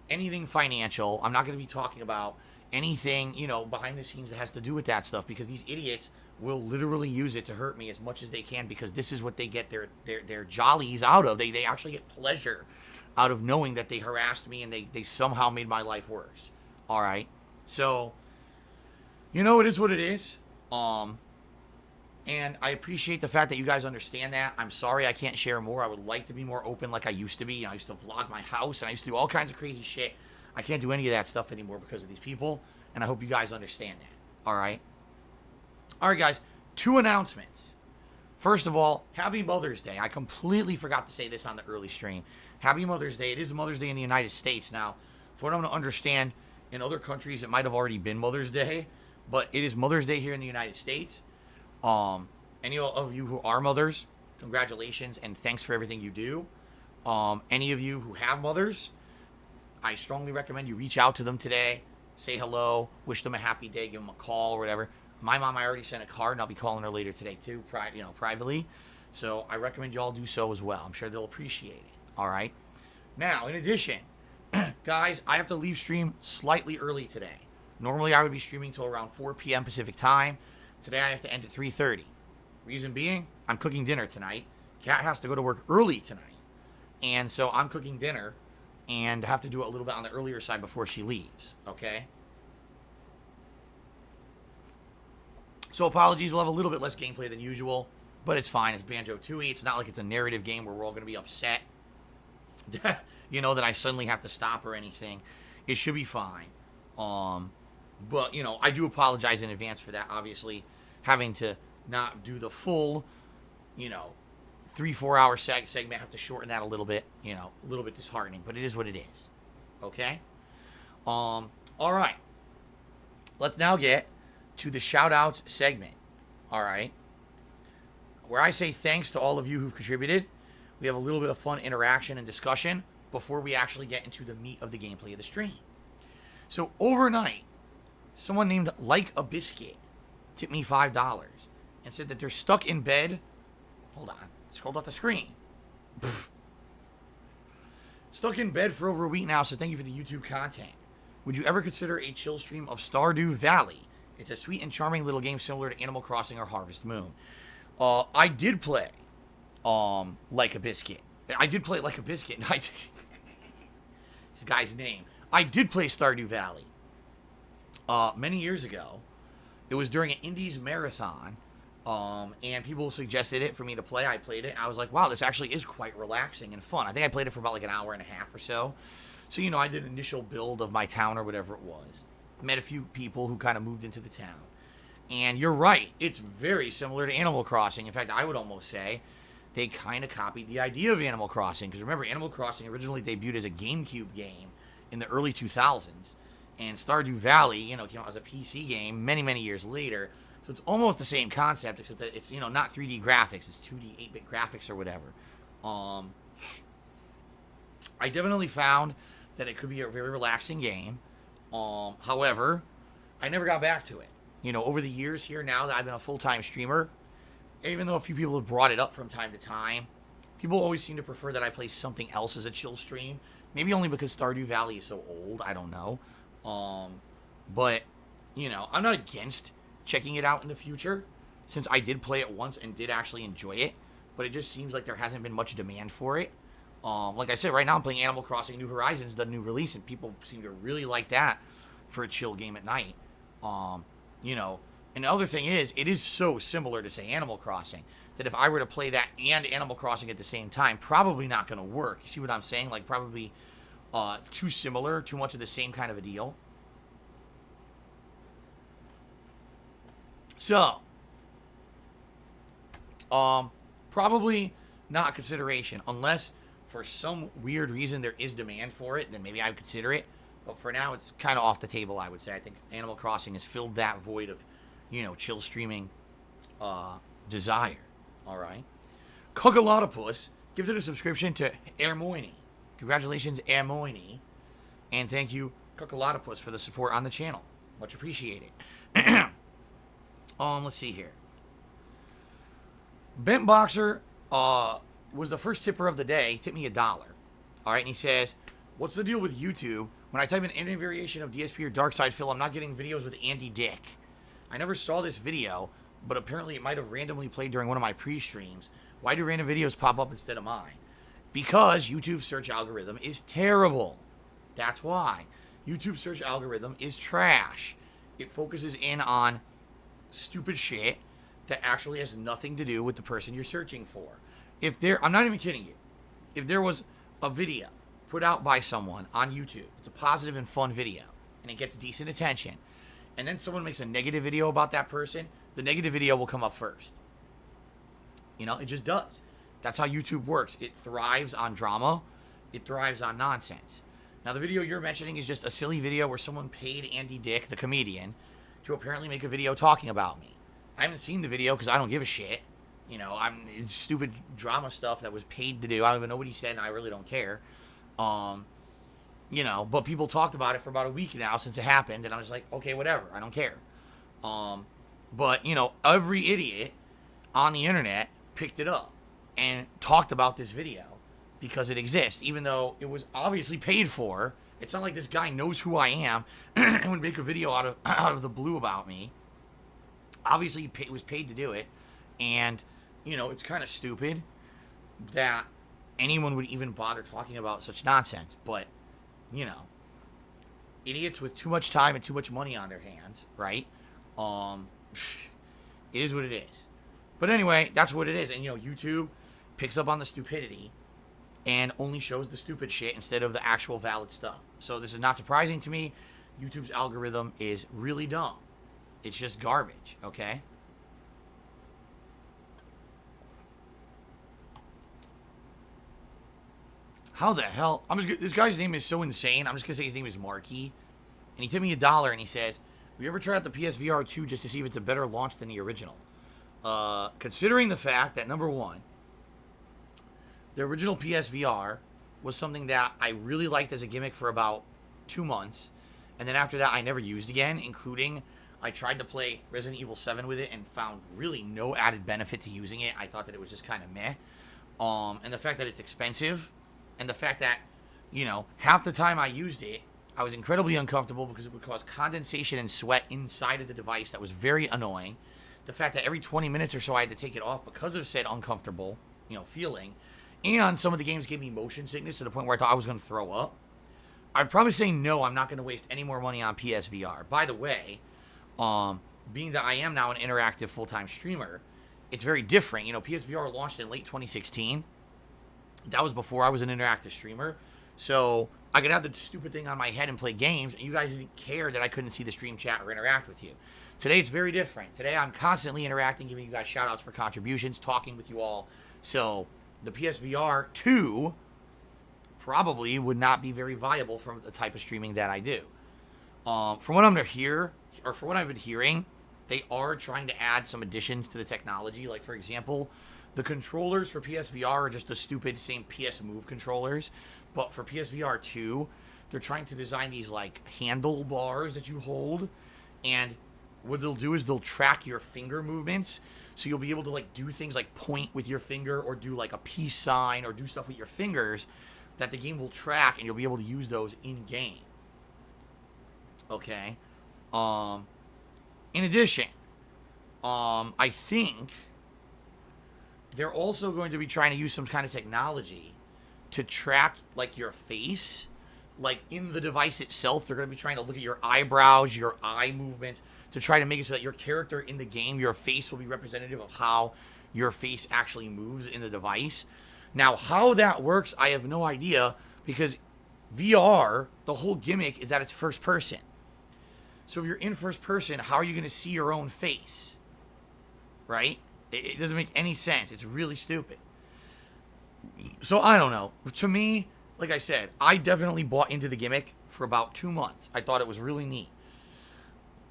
anything financial. I'm not going to be talking about anything, behind the scenes that has to do with that stuff, because these idiots will literally use it to hurt me as much as they can, because this is what they get their jollies out of. They actually get pleasure out of knowing that they harassed me and they somehow made my life worse. All right. So, it is what it is. And I appreciate the fact that you guys understand that. I'm sorry I can't share more. I would like to be more open like I used to be. I used to vlog my house, and I used to do all kinds of crazy shit. I can't do any of that stuff anymore because of these people, and I hope you guys understand that. All right? All right, guys. 2 announcements. First of all, Happy Mother's Day. I completely forgot to say this on the early stream. Happy Mother's Day. It is Mother's Day in the United States now. For what I'm going to understand, in other countries, it might have already been Mother's Day, but it is Mother's Day here in the United States. Any of you who are mothers, congratulations and thanks for everything you do. Any of you who have mothers, I strongly recommend you reach out to them today, say hello, wish them a happy day, give them a call or whatever. My mom, I already sent a card, and I'll be calling her later today too, privately. So I recommend you all do so as well. I'm sure they'll appreciate it. All right. Now, in addition, guys, I have to leave stream slightly early today. Normally, I would be streaming till around 4 p.m. Pacific time. Today, I have to end at 3:30. Reason being, I'm cooking dinner tonight. Kat has to go to work early tonight. And so I'm cooking dinner and have to do it a little bit on the earlier side before she leaves. Okay? So apologies, we'll have a little bit less gameplay than usual, but it's fine. It's Banjo-Tooie. It's not like it's a narrative game where we're all going to be upset, that I suddenly have to stop or anything. It should be fine. But, I do apologize in advance for that, obviously. Having to not do the full, 3-4 hour segment, have to shorten that a little bit, a little bit disheartening, but it is what it is. Okay? All right. Let's now get to the Shoutouts segment. All right? Where I say thanks to all of you who've contributed. We have a little bit of fun interaction and discussion before we actually get into the meat of the gameplay of the stream. So, overnight, someone named Like a Biscuit tipped me $5 and said that they're stuck in bed. Hold on. Scrolled off the screen. Stuck in bed for over a week now, so thank you for the YouTube content. Would you ever consider a chill stream of Stardew Valley? It's a sweet and charming little game similar to Animal Crossing or Harvest Moon. I did play Like a Biscuit. I did play Like a Biscuit. This guy's name. I did play Stardew Valley. Many years ago. It was during an Indies marathon, and people suggested it for me to play. I played it. I was like, wow, this actually is quite relaxing and fun. I think I played it for about like an hour and a half or so. So, I did an initial build of my town or whatever it was. Met a few people who kind of moved into the town. And you're right. It's very similar to Animal Crossing. In fact, I would almost say they kind of copied the idea of Animal Crossing. Because remember, Animal Crossing originally debuted as a GameCube game in the early 2000s. And Stardew Valley, came out as a PC game many, many years later. So it's almost the same concept, except that it's, not 3D graphics. It's 2D 8-bit graphics or whatever. I definitely found that it could be a very relaxing game. However, I never got back to it. Over the years here, now that I've been a full-time streamer, even though a few people have brought it up from time to time, people always seem to prefer that I play something else as a chill stream. Maybe only because Stardew Valley is so old. I don't know. But, I'm not against checking it out in the future, since I did play it once and did actually enjoy it, but it just seems like there hasn't been much demand for it. Like I said, right now I'm playing Animal Crossing New Horizons, the new release, and people seem to really like that for a chill game at night. And the other thing is, it is so similar to, say, Animal Crossing, that if I were to play that and Animal Crossing at the same time, probably not going to work. You see what I'm saying? Like, probably too similar, too much of the same kind of a deal. So, probably not a consideration, unless for some weird reason there is demand for it, then maybe I would consider it. But for now, it's kind of off the table, I would say. I think Animal Crossing has filled that void of, chill streaming desire. All right. Cookalottopus gifted a subscription to Hermione. Congratulations, Hermione. And thank you, Cookalottopus, for the support on the channel. Much appreciated. Let's see here. Bent Boxer was the first tipper of the day. He tipped me $1. All right, and he says, what's the deal with YouTube? When I type in any variation of DSP or Dark Side Phil, I'm not getting videos with Andy Dick. I never saw this video, but apparently it might have randomly played during one of my pre-streams. Why do random videos pop up instead of mine? Because YouTube's search algorithm is terrible. That's why. YouTube's search algorithm is trash. It focuses in on stupid shit that actually has nothing to do with the person you're searching for. I'm not even kidding you. If there was a video put out by someone on YouTube, it's a positive and fun video, and it gets decent attention, and then someone makes a negative video about that person, the negative video will come up first. It just does. That's how YouTube works. It thrives on drama. It thrives on nonsense. Now, the video you're mentioning is just a silly video where someone paid Andy Dick, the comedian, to apparently make a video talking about me. I haven't seen the video because I don't give a shit. It's stupid drama stuff that was paid to do. I don't even know what he said, and I really don't care. But people talked about it for about a week now since it happened, and I was like, okay, whatever, I don't care. But every idiot on the internet picked it up and talked about this video because it exists, even though it was obviously paid for. It's not like this guy knows who I am and would make a video out of the blue about me. Obviously, he was paid to do it, and it's kind of stupid that anyone would even bother talking about such nonsense. But idiots with too much time and too much money on their hands, right? It is what it is. But anyway, that's what it is. And YouTube picks up on the stupidity and only shows the stupid shit instead of the actual valid stuff. So this is not surprising to me. YouTube's algorithm is really dumb. It's just garbage, okay? How the hell? This guy's name is so insane. I'm just going to say his name is Marky. And he tipped me $1 and he says, have you ever tried out the PSVR 2 just to see if it's a better launch than the original? Considering the fact that, number one, the original PSVR was something that I really liked as a gimmick for about 2 months. And then after that, I never used again, including I tried to play Resident Evil 7 with it and found really no added benefit to using it. I thought that it was just kind of meh. And the fact that it's expensive, and the fact that, half the time I used it, I was incredibly uncomfortable because it would cause condensation and sweat inside of the device that was very annoying. The fact that every 20 minutes or so I had to take it off because of said uncomfortable, feeling. And some of the games gave me motion sickness to the point where I thought I was going to throw up. I'd probably say no, I'm not going to waste any more money on PSVR. By the way, being that I am now an interactive full-time streamer, it's very different. PSVR launched in late 2016. That was before I was an interactive streamer. So I could have the stupid thing on my head and play games, and you guys didn't care that I couldn't see the stream chat or interact with you. Today, it's very different. Today, I'm constantly interacting, giving you guys shout-outs for contributions, talking with you all. So the PSVR 2 probably would not be very viable for the type of streaming that I do. From what I've been hearing, they are trying to add some additions to the technology. Like, for example, the controllers for PSVR are just the stupid same PS Move controllers. But for PSVR 2, they're trying to design these, like, handlebars that you hold. And what they'll do is they'll track your finger movements. So you'll be able to, like, do things like point with your finger or do, like, a peace sign or do stuff with your fingers that the game will track, and you'll be able to use those in-game. Okay? In addition, I think they're also going to be trying to use some kind of technology to track, like, your face. Like, in the device itself, they're going to be trying to look at your eyebrows, your eye movements, to try to make it so that your character in the game, your face will be representative of how your face actually moves in the device. Now, how that works, I have no idea, because VR, the whole gimmick is that it's first person. So if you're in first person, how are you going to see your own face? Right? It doesn't make any sense. It's really stupid. So I don't know. To me, like I said, I definitely bought into the gimmick for about 2 months. I thought it was really neat.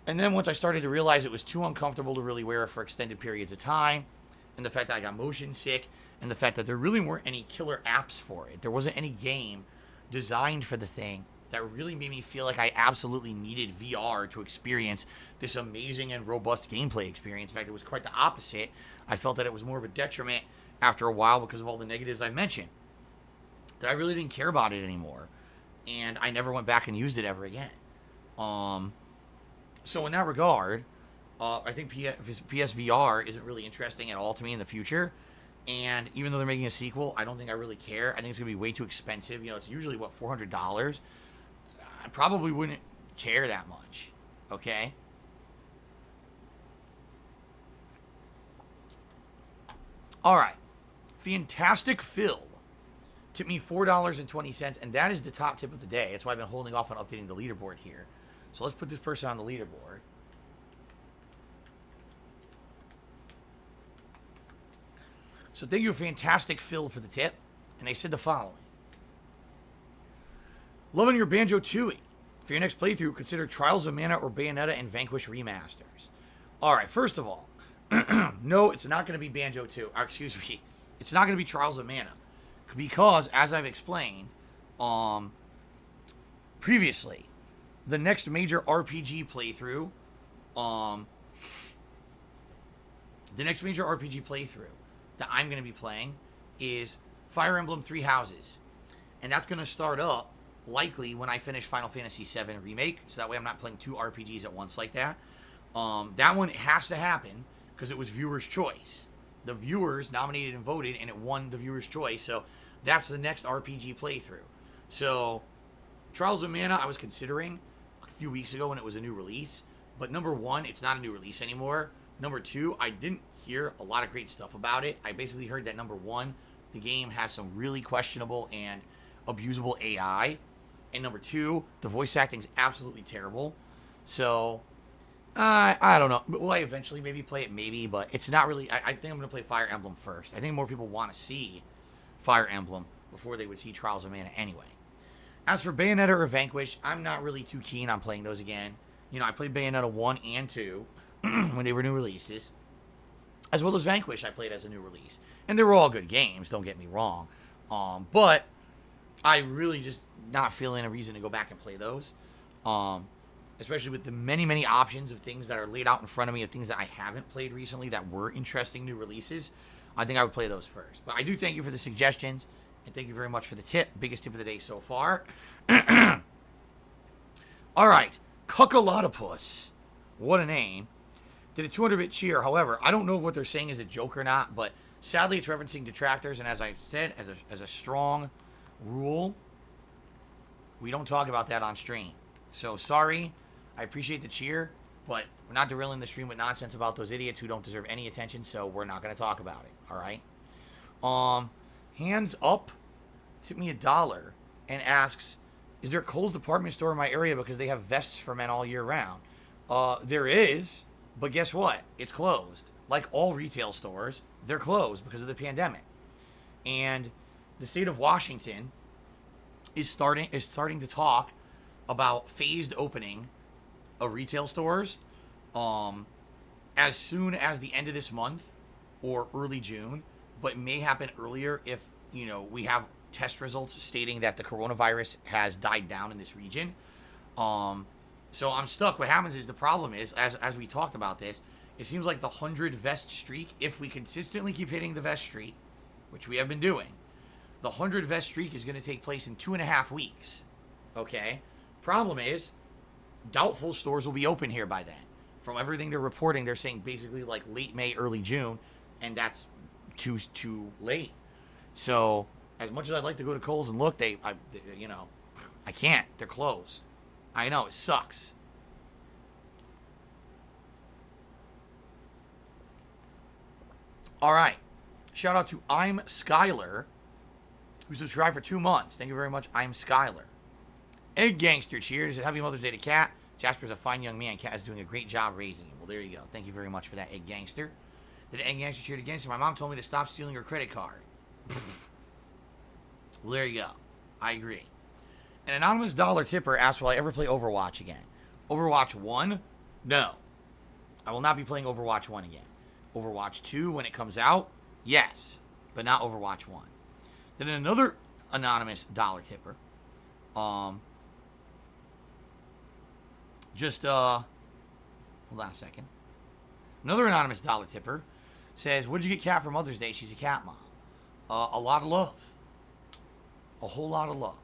And then once I started to realize it was too uncomfortable to really wear it for extended periods of time, and the fact that I got motion sick, and the fact that there really weren't any killer apps for it, there wasn't any game designed for the thing that really made me feel like I absolutely needed VR to experience this amazing and robust gameplay experience. In fact, it was quite the opposite. I felt that it was more of a detriment after a while because of all the negatives I mentioned, that I really didn't care about it anymore, and I never went back and used it ever again. So in that regard, I think PSVR isn't really interesting at all to me in the future. And even though they're making a sequel, I don't think I really care. I think it's going to be way too expensive. You know, it's usually, what, $400? I probably wouldn't care that much. Okay? Alright. Fantastic Phil tipped me $4.20, and that is the top tip of the day. That's why I've been holding off on updating the leaderboard here. So let's put this person on the leaderboard. So thank you, Fantastic Phil, for the tip. And they said the following. Loving your Banjo-Tooie. For your next playthrough, consider Trials of Mana or Bayonetta and Vanquish remasters. Alright, first of all, no, it's not going to be Banjo-Tooie. Excuse me. It's not going to be Trials of Mana. Because, as I've explained previously, the next major RPG playthrough, that I'm going to be playing is Fire Emblem Three Houses. And that's going to start up likely when I finish Final Fantasy VII Remake. So that way I'm not playing 2 RPGs at once like that. That one has to happen because it was viewer's choice. The viewers nominated and voted, and it won the viewer's choice. So that's the next RPG playthrough. So Trials of Mana I was considering a few weeks ago when it was a new release. But number 1, it's not a new release anymore. Number 2, I didn't hear a lot of great stuff about it. I basically heard that number 1, the game has some really questionable and abusable AI. And number 2, the voice acting is absolutely terrible. So, I don't know. Will I eventually maybe play it? Maybe, but it's not really. I think I'm going to play Fire Emblem first. I think more people want to see Fire Emblem before they would see Trials of Mana anyway. As for Bayonetta or Vanquish, I'm not really too keen on playing those again. You know, I played Bayonetta 1 and 2 when they were new releases. As well as Vanquish, I played as a new release. And they were all good games, don't get me wrong. But I really just not feeling a reason to go back and play those. Especially with the many, many options of things that are laid out in front of me, of things that I haven't played recently that were interesting new releases. I think I would play those first. But I do thank you for the suggestions. And thank you very much for the tip. Biggest tip of the day so far. Alright. Cuckolotopus. What a name. Did a 200-bit cheer. However, I don't know what they're saying is a joke or not, but sadly it's referencing detractors, and as I said, as a strong rule, we don't talk about that on stream. So sorry, I appreciate the cheer, but we're not derailing the stream with nonsense about those idiots who don't deserve any attention, so we're not going to talk about it, alright? Hands Up took me $1 and asks, is there a Kohl's department store in my area because they have vests for men all year round? There is. But guess what? It's closed. Like all retail stores, they're closed because of the pandemic. And the state of Washington is starting to talk about phased opening of retail stores as soon as the end of this month or early June, but it may happen earlier if, you know, we have test results stating that the coronavirus has died down in this region. So I'm stuck. What happens is, the problem is, as we talked about this, it seems like the 100 vest streak, if we consistently keep hitting the vest streak, which we have been doing, the 100 vest streak is going to take place in 2.5 weeks. Okay? Problem is, doubtful stores will be open here by then. From everything they're reporting, they're saying basically like late May, early June, and that's too late. So, as much as I'd like to go to Kohl's and look, I can't. They're closed. I know, it sucks. All right. Shout out to I'm Skylar, who subscribed for 2 months. Thank you very much, I'm Skylar. Egg Gangster cheers. Happy Mother's Day to Kat. Jasper's a fine young man. Kat is doing a great job raising him. Well, there you go. Thank you very much for that, Egg Gangster. Did Egg Gangster cheer again? So my mom told me to stop stealing her credit card. Well, there you go. I agree. An anonymous dollar tipper asked, will I ever play Overwatch again? Overwatch 1? No. I will not be playing Overwatch 1 again. Overwatch 2, when it comes out? Yes. But not Overwatch 1. Then another anonymous dollar tipper. Hold on a second. Another anonymous dollar tipper says, what did you get Kat for Mother's Day? She's a cat mom. A lot of love. A whole lot of love.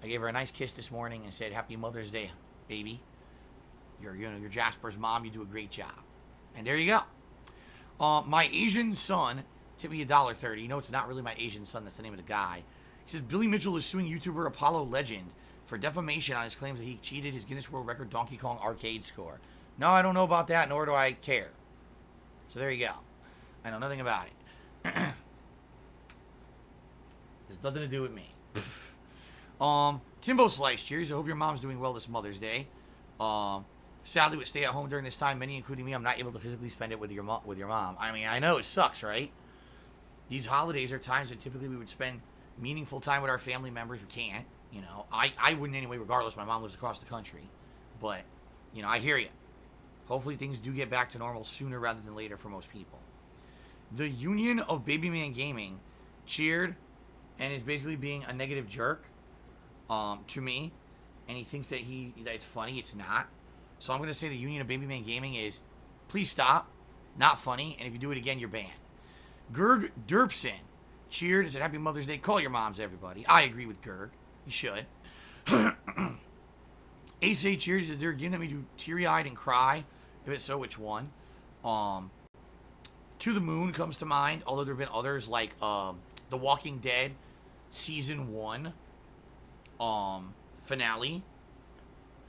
I gave her a nice kiss this morning and said, Happy Mother's Day, baby. You're Jasper's mom. You do a great job. And there you go. My Asian son tipped me $1.30. You know, it's not really my Asian son. That's the name of the guy. He says, Billy Mitchell is suing YouTuber Apollo Legend for defamation on his claims that he cheated his Guinness World Record Donkey Kong arcade score. No, I don't know about that, nor do I care. So there you go. I know nothing about it. There's nothing to do with me. Timbo Slice, cheers. I hope your mom's doing well this Mother's Day. Sadly, with stay at home during this time, many, including me, I'm not able to physically spend it with your mom. I mean, I know it sucks, right? These holidays are times that typically we would spend meaningful time with our family members. We can't, you know. I wouldn't anyway, regardless. My mom lives across the country. But, you know, I hear you. Hopefully things do get back to normal sooner rather than later for most people. The Union of Babyman Gaming cheered and is basically being a negative jerk to me. And he thinks that it's funny. It's not. So I'm going to say the Union of Babyman Gaming is, please stop. Not funny. And if you do it again, you're banned. Gerg Derpson cheered and said, Happy Mother's Day. Call your moms, everybody. I agree with Gerg. You should. Ace A cheers. Is there a game that made you teary-eyed and cry? If it's so, which one? To the Moon comes to mind. Although there have been others like The Walking Dead Season 1 finale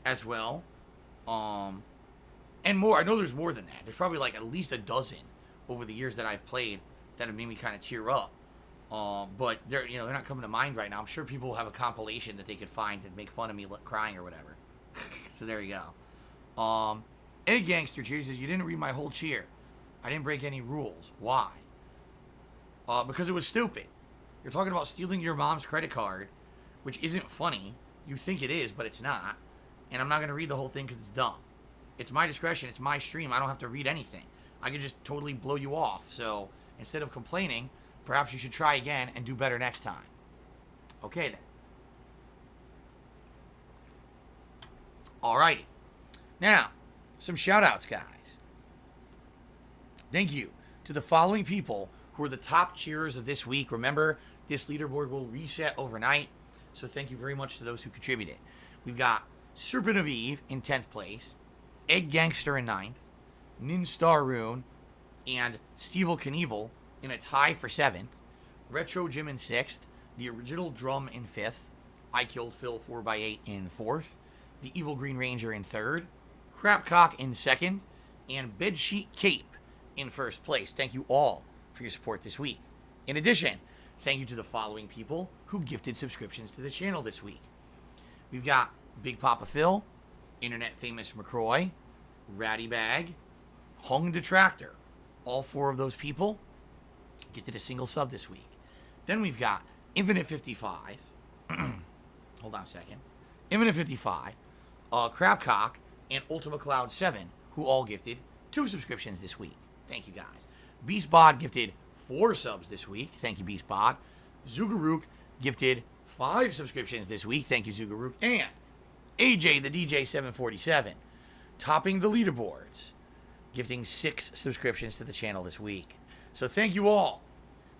as well. And more. I know there's more than that. There's probably like at least a dozen over the years that I've played that have made me kind of tear up. But they're not coming to mind right now. I'm sure people will have a compilation that they could find and make fun of me crying or whatever. So there you go. Egg Gangster cheers says, you didn't read my whole cheer. I didn't break any rules. Why? Because it was stupid. You're talking about stealing your mom's credit card, which isn't funny. You think it is, but it's not. And I'm not going to read the whole thing because it's dumb. It's my discretion. It's my stream. I don't have to read anything. I can just totally blow you off. So instead of complaining, perhaps you should try again and do better next time. Okay, then. Alrighty. Now, some shout-outs, guys. Thank you to the following people who are the top cheerers of this week. Remember, this leaderboard will reset overnight. So thank you very much to those who contributed. We've got Serpent of Eve in 10th place, Egg Gangster in 9th, Ninstar Rune, and Stevel Knievel in a tie for 7th, Retro Jim in 6th, The Original Drum in 5th, I Killed Phil 4x8 in 4th, The Evil Green Ranger in 3rd, Crapcock in 2nd, and Bedsheet Cape in 1st place. Thank you all for your support this week. In addition, thank you to the following people who gifted subscriptions to the channel this week. We've got Big Papa Phil, Internet Famous McCroy, Ratty Bag, Hung Detractor. All 4 of those people gifted a single sub this week. Then we've got Infinite 55. Hold on a second. Infinite 55, Crapcock, and Ultima Cloud 7, who all gifted 2 subscriptions this week. Thank you, guys. Beastbod gifted 4 subs this week. Thank you, Beastbod. Zugaruk gifted 5 subscriptions this week. Thank you, Zugaruk. And AJ, the DJ 747, topping the leaderboards, gifting 6 subscriptions to the channel this week. So thank you all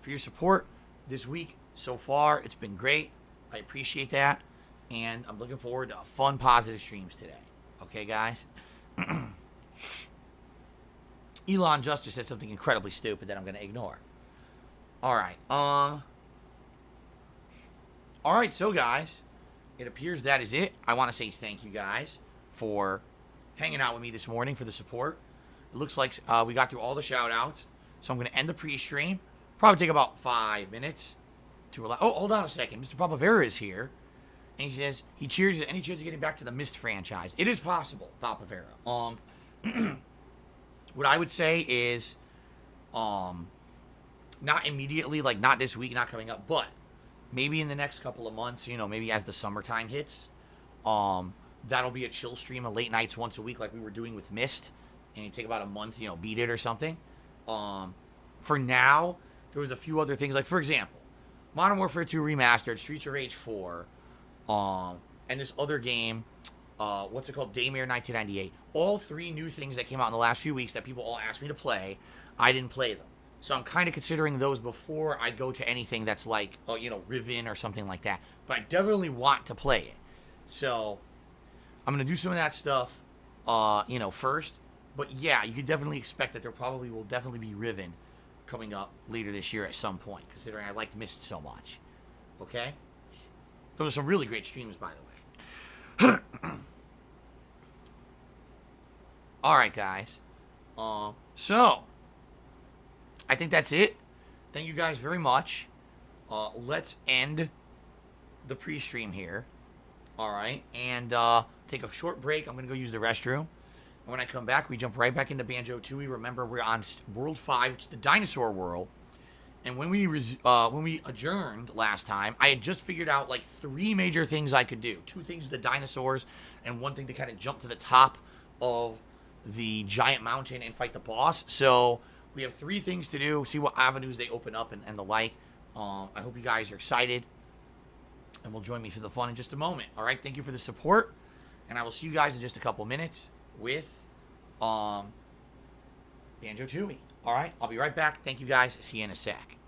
for your support this week so far. It's been great. I appreciate that. And I'm looking forward to fun, positive streams today. Okay, guys? Elon Justice said something incredibly stupid that I'm going to ignore. All right. All right, so, guys, it appears that is it. I want to say thank you, guys, for hanging out with me this morning, for the support. It looks like we got through all the shout-outs. So I'm going to end the pre-stream. Probably take about 5 minutes to allow. Oh, hold on a second. Mr. Papavera is here. And he says he cheers any chance of getting back to the Myst franchise. It is possible, Papavera. What I would say is, not immediately, like not this week, not coming up, but maybe in the next couple of months, you know, maybe as the summertime hits, that'll be a chill stream of late nights once a week, like we were doing with Myst, and you take about a month, you know, beat it or something. For now, there was a few other things, like for example, Modern Warfare 2 Remastered, Streets of Rage 4, and this other game, what's it called? Daymare 1998. All 3 new things that came out in the last few weeks that people all asked me to play, I didn't play them. So I'm kind of considering those before I go to anything that's like, you know, Riven or something like that. But I definitely want to play it. So I'm going to do some of that stuff, you know, first. But yeah, you could definitely expect that there probably will definitely be Riven coming up later this year at some point, considering I liked Myst so much. Okay? Those are some really great streams, by the way. Alright, guys. So, I think that's it. Thank you guys very much. Let's end the pre-stream here. Alright, and take a short break. I'm going to go use the restroom. And when I come back, we jump right back into Banjo-Tooie. Remember, we're on World 5, which is the dinosaur world. And when we adjourned last time, I had just figured out like 3 major things I could do. 2 things with the dinosaurs, and 1 thing to kind of jump to the top of the giant mountain and fight the boss. So we have 3 things to do, see what avenues they open up and the like. I hope you guys are excited, and will join me for the fun in just a moment. All right, thank you for the support, and I will see you guys in just a couple minutes with Banjo-Tooie. All right, I'll be right back. Thank you guys. See you in a sec.